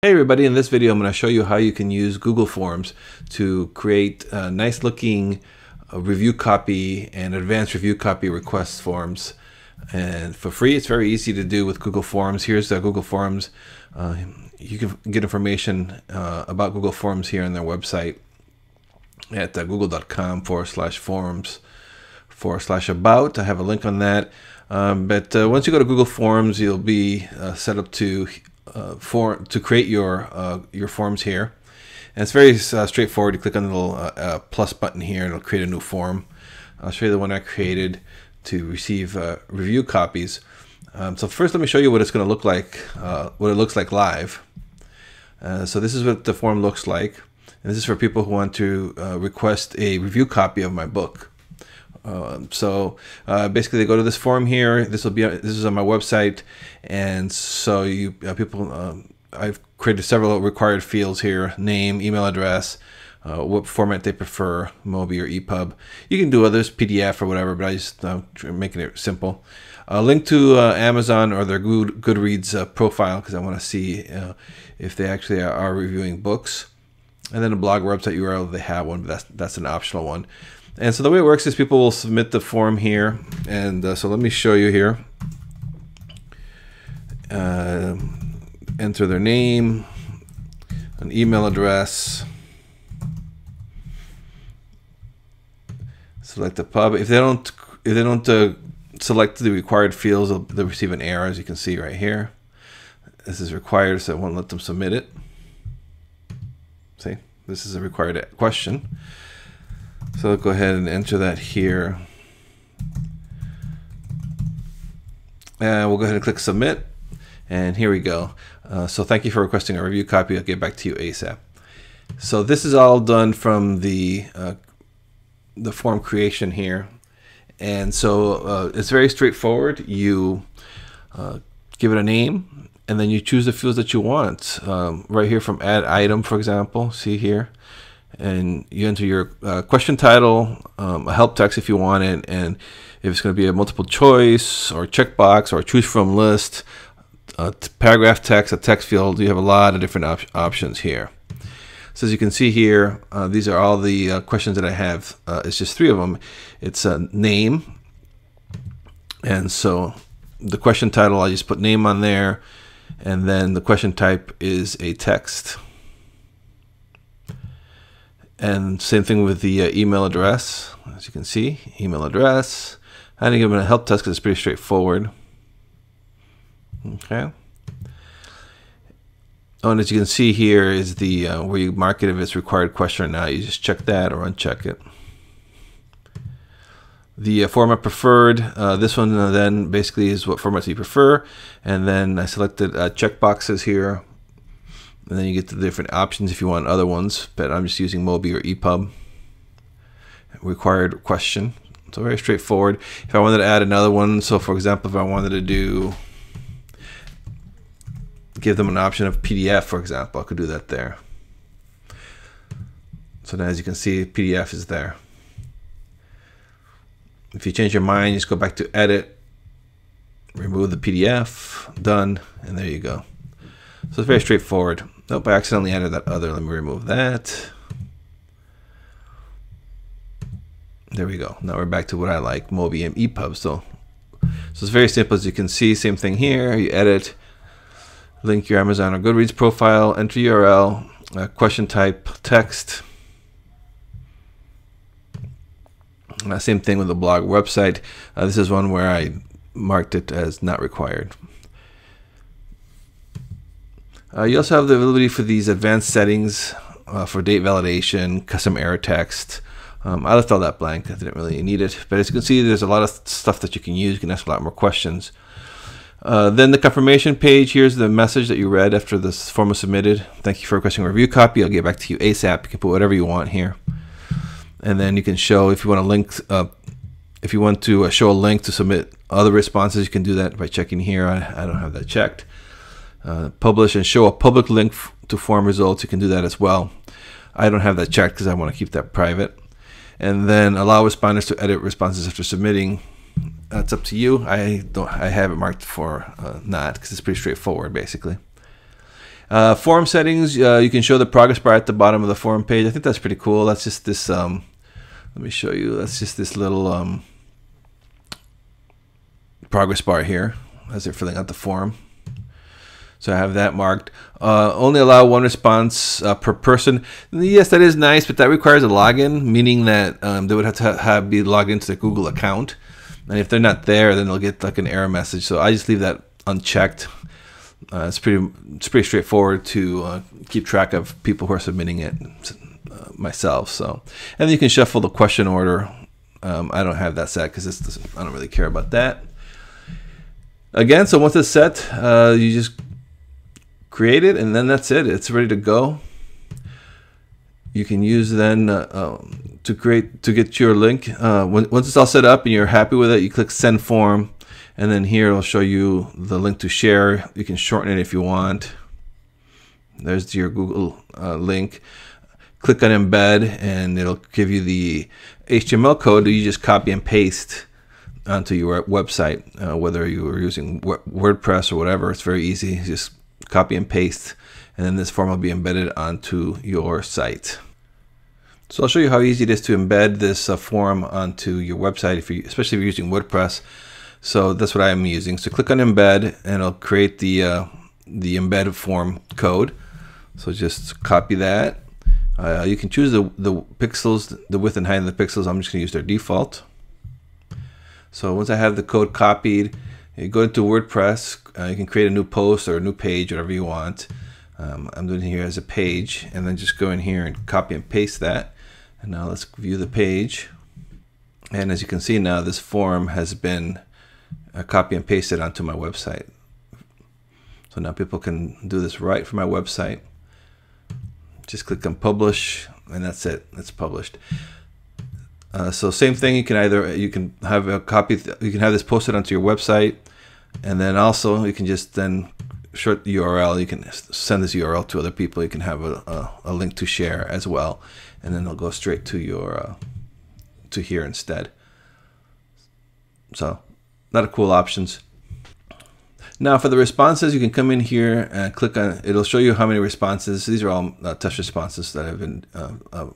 Hey everybody, in this video I'm going to show you how you can use Google Forms to create nice looking review copy and advanced review copy request forms. And for free, it's very easy to do with Google Forms. Here's the Google Forms. You can get information about Google Forms here on their website at google.com/forms/about. I have a link on that. But once you go to Google Forms, you'll be set up to create your forms here, and it's very straightforward. You click on the little plus button here, and it'll create a new form. I'll show you the one I created to receive review copies. So first, let me show you what it's going to look like, what it looks like live. So this is what the form looks like, and this is for people who want to request a review copy of my book. Basically, they go to this form here. This is on my website, and so I've created several required fields here: name, email address, what format they prefer, MOBI or EPUB. You can do others, PDF or whatever, but I just making it simple. A link to Amazon or their Goodreads profile, because I want to see if they actually are reviewing books, and then a blog or website URL if they have one, but that's an optional one. And so the way it works is people will submit the form here, and so let me show you here. Enter their name, an email address, select the pub. If they don't select the required fields, they'll receive an error, as you can see right here. This is required, so I won't let them submit it. See, this is a required question. So I'll go ahead and enter that here. And we'll go ahead and click submit. And here we go. So thank you for requesting a review copy. I'll get back to you ASAP. So this is all done from the form creation here. And so it's very straightforward. You give it a name, and then you choose the fields that you want. Right here from add item, for example, see here. And you enter your question title, a help text if you want it, and if it's going to be a multiple choice or checkbox or a choose from list, paragraph text, a text field. You have a lot of different options here. So as you can see here, these are all the questions that I have. It's just 3 of them. It's a name, and so the question title, I just put name on there, and then the question type is a text. And same thing with the email address. As you can see, email address. I didn't give them a help test because it's pretty straightforward. Okay. Oh, and as you can see here is the where you mark it if it's required question or not. You just check that or uncheck it. The format preferred. This one then basically is what format you prefer. And then I selected check boxes here. And then you get the different options if you want other ones, but I'm just using MOBI or EPUB. Required question. So very straightforward. If I wanted to add another one, so for example, if I wanted to give them an option of PDF, for example, I could do that there. So now as you can see, PDF is there. If you change your mind, just go back to edit, remove the PDF, done, and there you go. So it's very straightforward. Nope, I accidentally added that other. Let me remove that. There we go. Now we're back to what I like, MOBI and EPUB. So it's very simple, as you can see. Same thing here. You edit, link your Amazon or Goodreads profile, enter URL, question type, text. Same thing with the blog website. This is one where I marked it as not required. You also have the ability for these advanced settings for date validation, custom error text. I left all that blank. I didn't really need it. But as you can see, there's a lot of stuff that you can use. You can ask a lot more questions. Then the confirmation page. Here's the message that you read after this form was submitted. Thank you for requesting a review copy. I'll get back to you ASAP. You can put whatever you want here. And then you can show, if you want to link, if you want to show a link to submit other responses, you can do that by checking here. I don't have that checked. Publish and show a public link to form results. You can do that as well. I don't have that checked because I want to keep that private. And then allow respondents to edit responses after submitting. That's up to you. I have it marked for not, because it's pretty straightforward basically. Form settings, you can show the progress bar at the bottom of the form page. I think that's pretty cool. That's just this, let me show you. That's just this little progress bar here as they're filling out the form. So I have that marked. Only allow one response per person. Yes, that is nice, but that requires a login, meaning that they would have to be logged into their Google account. And if they're not there, then they'll get like an error message. So I just leave that unchecked. It's pretty straightforward to keep track of people who are submitting it myself. So, and then you can shuffle the question order. I don't have that set because I don't really care about that. Again, so once it's set, you just create it, and then that's it. It's ready to go. You can use then to get your link. Once it's all set up and you're happy with it, you click Send Form, and then here it'll show you the link to share. You can shorten it if you want. There's your Google link. Click on Embed, and it'll give you the HTML code that you just copy and paste onto your website. Whether you are using WordPress or whatever, it's very easy. Just copy and paste, and then this form will be embedded onto your site. So I'll show you how easy it is to embed this form onto your website, especially if you're using WordPress. So that's what I am using. So click on Embed, and it'll create the embed form code. So just copy that. You can choose the pixels, the width and height of the pixels. I'm just going to use their default. So once I have the code copied, you go into WordPress. You can create a new post or a new page, whatever you want. I'm doing it here as a page, and then just go in here and copy and paste that. And now let's view the page. And as you can see now, this form has been copy and pasted onto my website. So now people can do this right from my website. Just click on Publish, and that's it. It's published. So same thing. You can have a copy. You can have this posted onto your website, and then also you can just then short the URL. You can send this URL to other people. You can have a link to share as well, and then it'll go straight to your to here instead. So, a lot of cool options. Now for the responses, you can come in here and click on, it'll show you how many responses. These are all test responses that I've been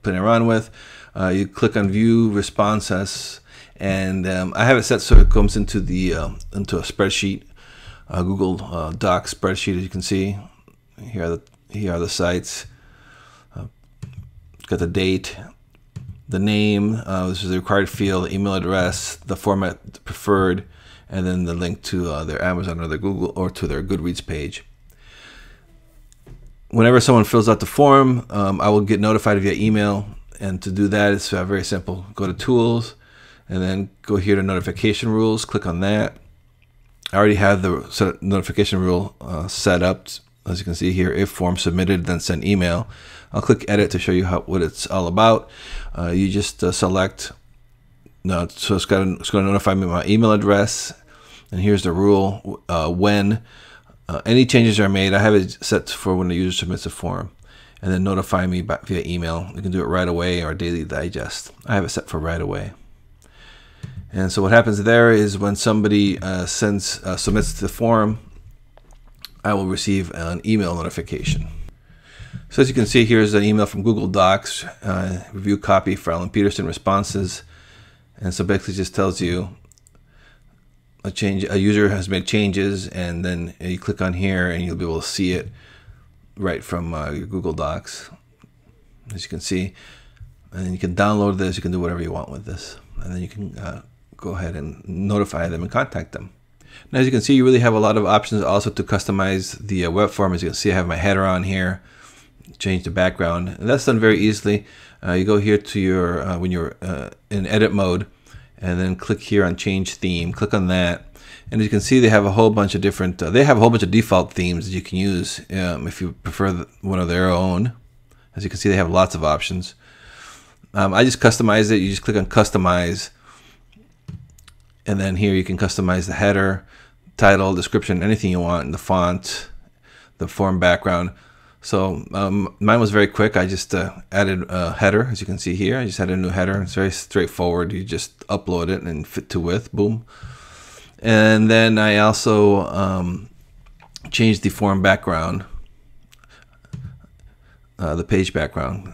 playing around with. You click on view responses, and I have it set so it comes into into a spreadsheet, Google Docs spreadsheet. As you can see, here are the sites. Got the date, the name, this is the required field, the email address, the format preferred, and then the link to their Amazon or their Google or to their Goodreads page. Whenever someone fills out the form, I will get notified via email. And to do that, it's very simple. Go to Tools, and then go here to Notification Rules. Click on that. I already have the notification rule set up. As you can see here, if form submitted, then send email. I'll click Edit to show you what it's all about. You just select. No, so it's going to notify me my email address, and here's the rule: when any changes are made, I have it set for when the user submits a form, and then notify me via email. You can do it right away or daily digest. I have it set for right away. And so what happens there is when somebody submits the form, I will receive an email notification. So as you can see, here's an email from Google Docs, review copy for Alan Peterson responses. And so basically just tells you a user has made changes, and then you click on here and you'll be able to see it right from your Google Docs, as you can see. And then you can download this, you can do whatever you want with this, and then you can go ahead and notify them and contact them. Now, as you can see, you really have a lot of options also to customize the web form. As you can see, I have my header on here, change the background, and that's done very easily. You go here to your when you're in edit mode, and then click here on change theme. Click on that, and as you can see, they have a whole bunch of different. They have a whole bunch of default themes that you can use if you prefer one of their own. As you can see, they have lots of options. I just customize it. You just click on customize, and then here you can customize the header, title, description, anything you want, and the font, the form background. So mine was very quick. I just added a header, as you can see here. I just added a new header. It's very straightforward. You just upload it and fit to width, boom. And then I also changed the form background. the page background.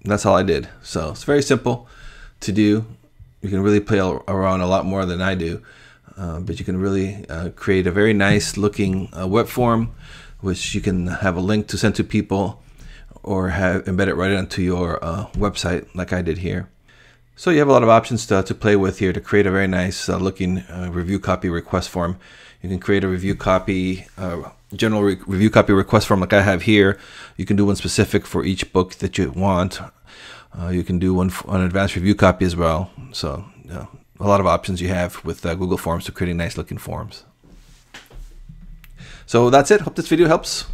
That's all I did. So it's very simple to do. You can really play around a lot more than I do, but you can really create a very nice looking web form, which you can have a link to send to people, or have embed it right onto your website like I did here. So you have a lot of options to play with here to create a very nice looking review copy request form. You can create a review copy, general review copy request form like I have here. You can do one specific for each book that you want. You can do one on advanced review copy as well. So a lot of options you have with Google Forms to creating nice looking forms. So that's it. Hope this video helps.